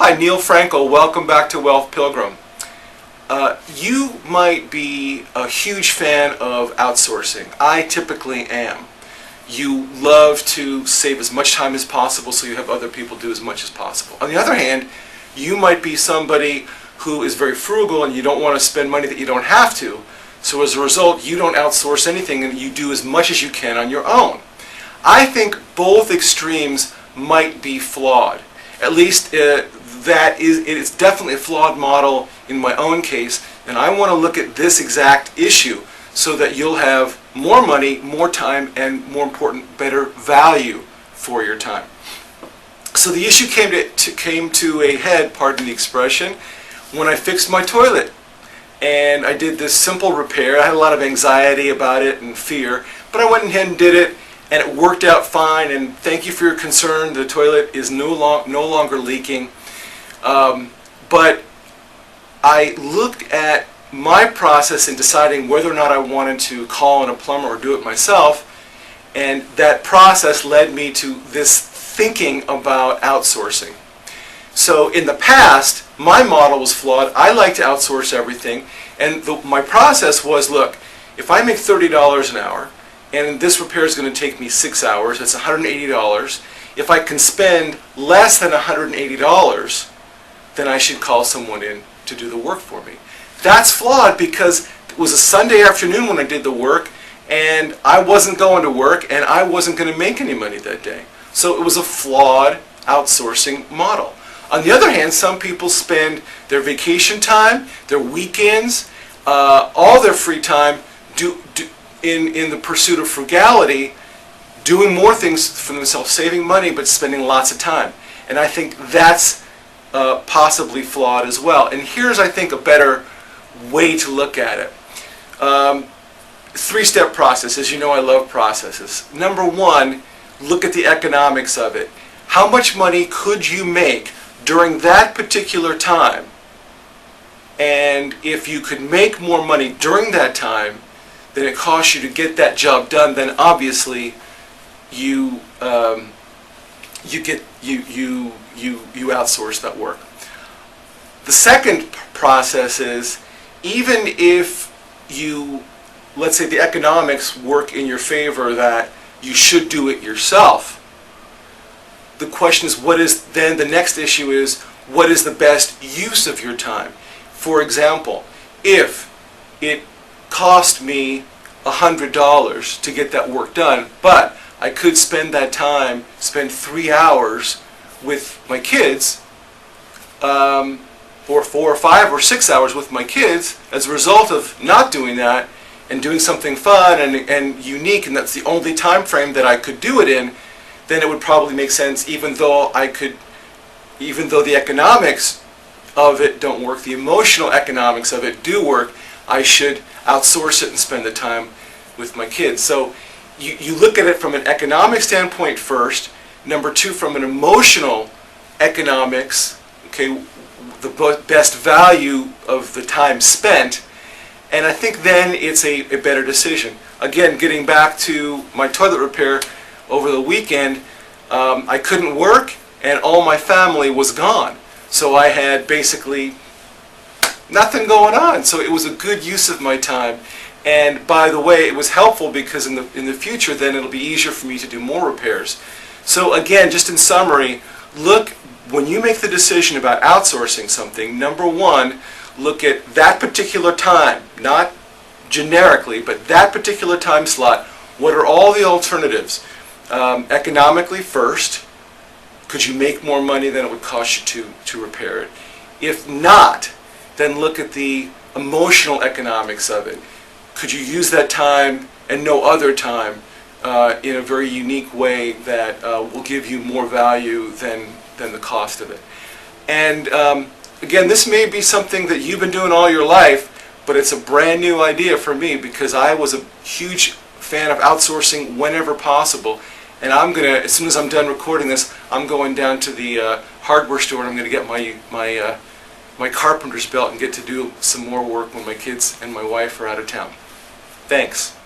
Hi, Neil Frankel. Welcome back to Wealth Pilgrim. You might be a huge fan of outsourcing. I typically am. You love to save as much time as possible so you have other people do as much as possible. On the other hand, you might be somebody who is very frugal and you don't want to spend money that you don't have to. So as a result, you don't outsource anything and you do as much as you can on your own. I think both extremes might be flawed. At least it's definitely a flawed model in my own case, and I want to look at this exact issue so that you'll have more money, more time, and more important, better value for your time. So the issue came to a head, pardon the expression, when I fixed my toilet. And I did this simple repair. I had a lot of anxiety about it and fear, but I went ahead and did it, and it worked out fine. And thank you for your concern. The toilet is no longer leaking. But I looked at my process in deciding whether or not I wanted to call in a plumber or do it myself, and that process led me to this thinking about outsourcing. So in the past, my model was flawed. I like to outsource everything, and my process was, look, if I make $30 an hour, and this repair is going to take me 6 hours, that's $180. If I can spend less than $180, then I should call someone in to do the work for me. That's flawed because it was a Sunday afternoon when I did the work, and I wasn't going to work, and I wasn't going to make any money that day. So it was a flawed outsourcing model. On the other hand, some people spend their vacation time, their weekends, all their free time in the pursuit of frugality, doing more things for themselves, saving money, but spending lots of time. And I think that's possibly flawed as well. And here's, I think, a better way to look at it. Three-step process. As you know, I love processes. Number one, look at the economics of it. How much money could you make during that particular time? And if you could make more money during that time than it costs you to get that job done, then obviously you outsource that work. The second process is, even if let's say the economics work in your favor that you should do it yourself, the question is, the next issue is, what is the best use of your time? For example, if it cost me $100 to get that work done, but I could spend 3 hours with my kids, or 4 or 5 or 6 hours with my kids, as a result of not doing that and doing something fun and unique, and that's the only time frame that I could do it in, then it would probably make sense, even though the economics of it don't work, the emotional economics of it do work, I should outsource it and spend the time with my kids. So you look at it from an economic standpoint first. Number two, from an emotional economics, okay, the best value of the time spent, and I think then it's a better decision. Again, getting back to my toilet repair over the weekend, I couldn't work and all my family was gone. So I had basically nothing going on. So it was a good use of my time. And by the way, it was helpful because in the future then it'll be easier for me to do more repairs. So again, just in summary, look, when you make the decision about outsourcing something, number one, look at that particular time, not generically, but that particular time slot. What are all the alternatives? Economically first, could you make more money than it would cost you to repair it? If not, then look at the emotional economics of it. Could you use that time and no other time in a very unique way that will give you more value than the cost of it? And again, this may be something that you've been doing all your life, but it's a brand new idea for me because I was a huge fan of outsourcing whenever possible. And I'm gonna, as soon as I'm done recording this, I'm going down to the hardware store and I'm gonna get my carpenter's belt and get to do some more work when my kids and my wife are out of town. Thanks.